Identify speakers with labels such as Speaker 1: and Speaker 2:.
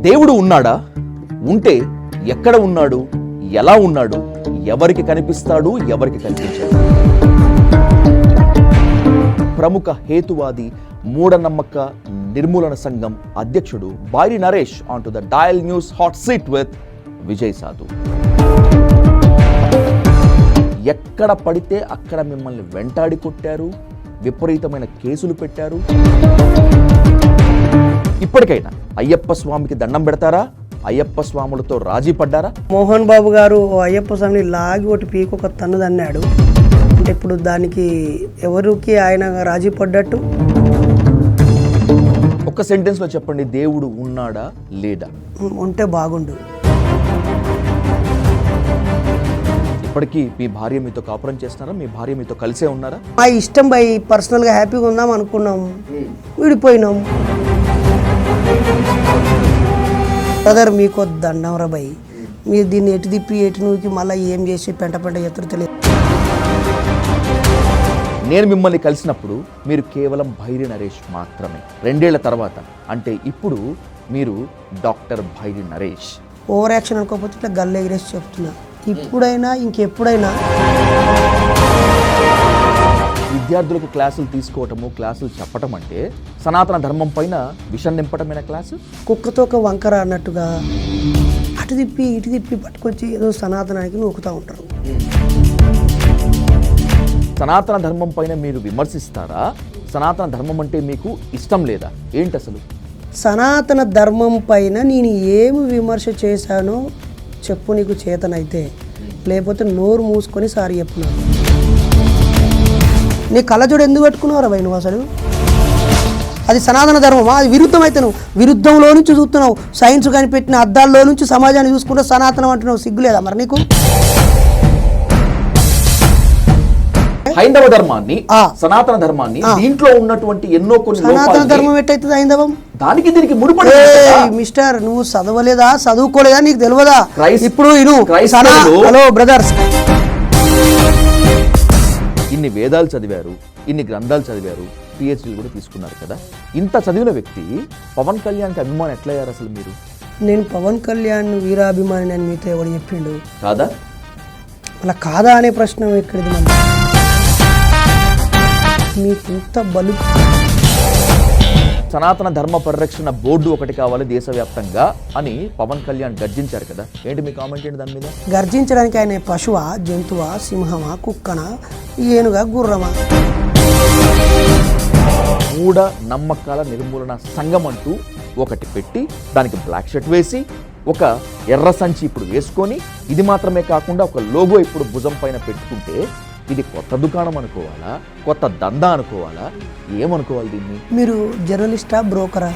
Speaker 1: దేవుడు ఉన్నాడా? ఉంటే ఎక్కడ ఉన్నాడు? ఎలా ఉన్నాడు? ఎవరికి కనిపిస్తాడు? ఎవరికి కనిపించాడు? ప్రముఖ హేతువాది మూఢనమ్మక నిర్మూలన సంఘం అధ్యక్షుడు Bairi Naresh on to the dial news hot seat with Vijay సాధు. ఎక్కడ పడితే అక్కడ మిమ్మల్ని వెంటాడి కొట్టారు, విపరీతమైన కేసులు పెట్టారు. ఇప్పటికైనా అయ్యప్ప స్వామికి దండం పెడతారా? అయ్యప్ప స్వాములతో రాజీ పడ్డారా?
Speaker 2: మోహన్ బాబు గారు అయ్యప్ప స్వామిని లాగి ఒకటి పీకి ఒక తన్ను దన్నాడు అంటే ఇప్పుడు దానికి ఎవరికి ఆయన రాజీ పడ్డట్టు?
Speaker 1: ఒక సెంటెన్స్ లో చెప్పండి, దేవుడు ఉన్నాడా లేడా?
Speaker 2: ఉంటే బాగుండు.
Speaker 1: ఇప్పటికీ మీ భార్య మీతో కాపురం చేస్తున్నారా? మీ భార్య మీతో కలిసే ఉన్నారా?
Speaker 2: మా ఇష్టం బై పర్సనల్గా హ్యాపీగా ఉందాం అనుకున్నాం, విడిపోయినాం. బ్రదర్ మీకు దండం రా బై, మీరు దీన్ని ఎటు తిప్పి ఎటు నూకి మళ్ళీ ఏం చేసి పెంట ఎత్తరు తెలియదు.
Speaker 1: నేను మిమ్మల్ని కలిసినప్పుడు మీరు కేవలం బైరి నరేష్ మాత్రమే. 2 ఏళ్ల తర్వాత అంటే ఇప్పుడు మీరు doctor Bairi Naresh.
Speaker 2: Over action అనుకోకపోతే ఇట్లా గల్ల ఎగిరేసి చెప్తున్నా. ఇప్పుడైనా ఇంకెప్పుడైనా
Speaker 1: విద్యార్థులకు క్లాసులు తీసుకోవటము, క్లాసులు చెప్పటం అంటే సనాతన ధర్మం పైన విషం నింపటమైన క్లాసు.
Speaker 2: కుక్కతో ఒక వంకర అన్నట్టుగా అటు తిప్పి ఇటు తిప్పి పట్టుకొచ్చి ఏదో సనాతనానికి నూకుతూ ఉంటారు.
Speaker 1: సనాతన ధర్మం పైన మీరు విమర్శిస్తారా? సనాతన ధర్మం అంటే మీకు ఇష్టం లేదా? ఏంటి అసలు?
Speaker 2: సనాతన ధర్మం పైన నేను ఏమి విమర్శ చేశానో చెప్పు నీకు చేతనైతే, లేకపోతే నోరు మూసుకొని సారి చెప్పున్నాను. నీ కళ్ళజోడు ఎందుకు పెట్టుకున్నావు రా నువ్వు అసలు? అది సనాతన ధర్మమా? అది విరుద్ధం అయితే నువ్వు విరుద్ధంలో నుంచి చూస్తున్నావు. సైన్స్ కనిపెట్టిన అద్దాల్లో నుంచి సమాజాన్ని చూసుకుంటే సనాతనం అంటున్నావు. సిగ్గులేదా మరి నీకు?
Speaker 1: హైందవ ధర్మాన్ని, సనాతన ధర్మాన్ని, దీంట్లో ఉన్నటువంటి ఎన్నో కొన్ని
Speaker 2: సనాతన ధర్మం ఎట్టయితుంది హైందవం?
Speaker 1: దానికి దీనికి ముడిపడి.
Speaker 2: మిస్టర్ నువ్వు చదవలేదా, చదువుకోలేదా, నీకు తెలియదా? ఇప్పుడు హలో బ్రదర్స్,
Speaker 1: ఇన్ని వేదాలు చదివారు, ఇన్ని గ్రంథాలు చదివారు, పిహెచ్డీలు కూడా తీసుకున్నారు కదా. ఇంత చదివిన వ్యక్తి పవన్ కళ్యాణ్కి అభిమానం ఎట్లయ్యారు అసలు మీరు?
Speaker 2: నేను పవన్ కళ్యాణ్ వీరాభిమాని అని మీతో ఎవడు చెప్పిండు?
Speaker 1: కాదా?
Speaker 2: అలా కాదా అనే ప్రశ్న ఎక్కడిది? మళ్ళీ మీకు ఇంత బలు.
Speaker 1: సనాతన ధర్మ పరిరక్షణ బోర్డు ఒకటి కావాలి దేశవ్యాప్తంగా అని పవన్ కళ్యాణ్ గర్జించారు కదా. ఏంటి మీ కామెంట్ ఏంటి దాని మీద?
Speaker 2: గర్జించడానికి ఆయన పశువా, జంతువా, సింహమా, కుక్కనా, ఏనుగా, గుర్రమా?
Speaker 1: మూఢ నమ్మకాల నిర్మూలన సంఘం అంటూ ఒకటి పెట్టి దానికి బ్లాక్ షర్ట్ వేసి ఒక ఎర్ర సంచి ఇప్పుడు వేసుకొని ఇది మాత్రమే కాకుండా ఒక లోగో ఇప్పుడు భుజం పైన పెట్టుకుంటే ఇది కొత్త దుకాణం అనుకోవాలా, కొత్త దందా అనుకోవాలా, ఏమనుకోవాలి దీన్ని?
Speaker 2: మీరు జర్నలిస్టా, బ్రోకరా?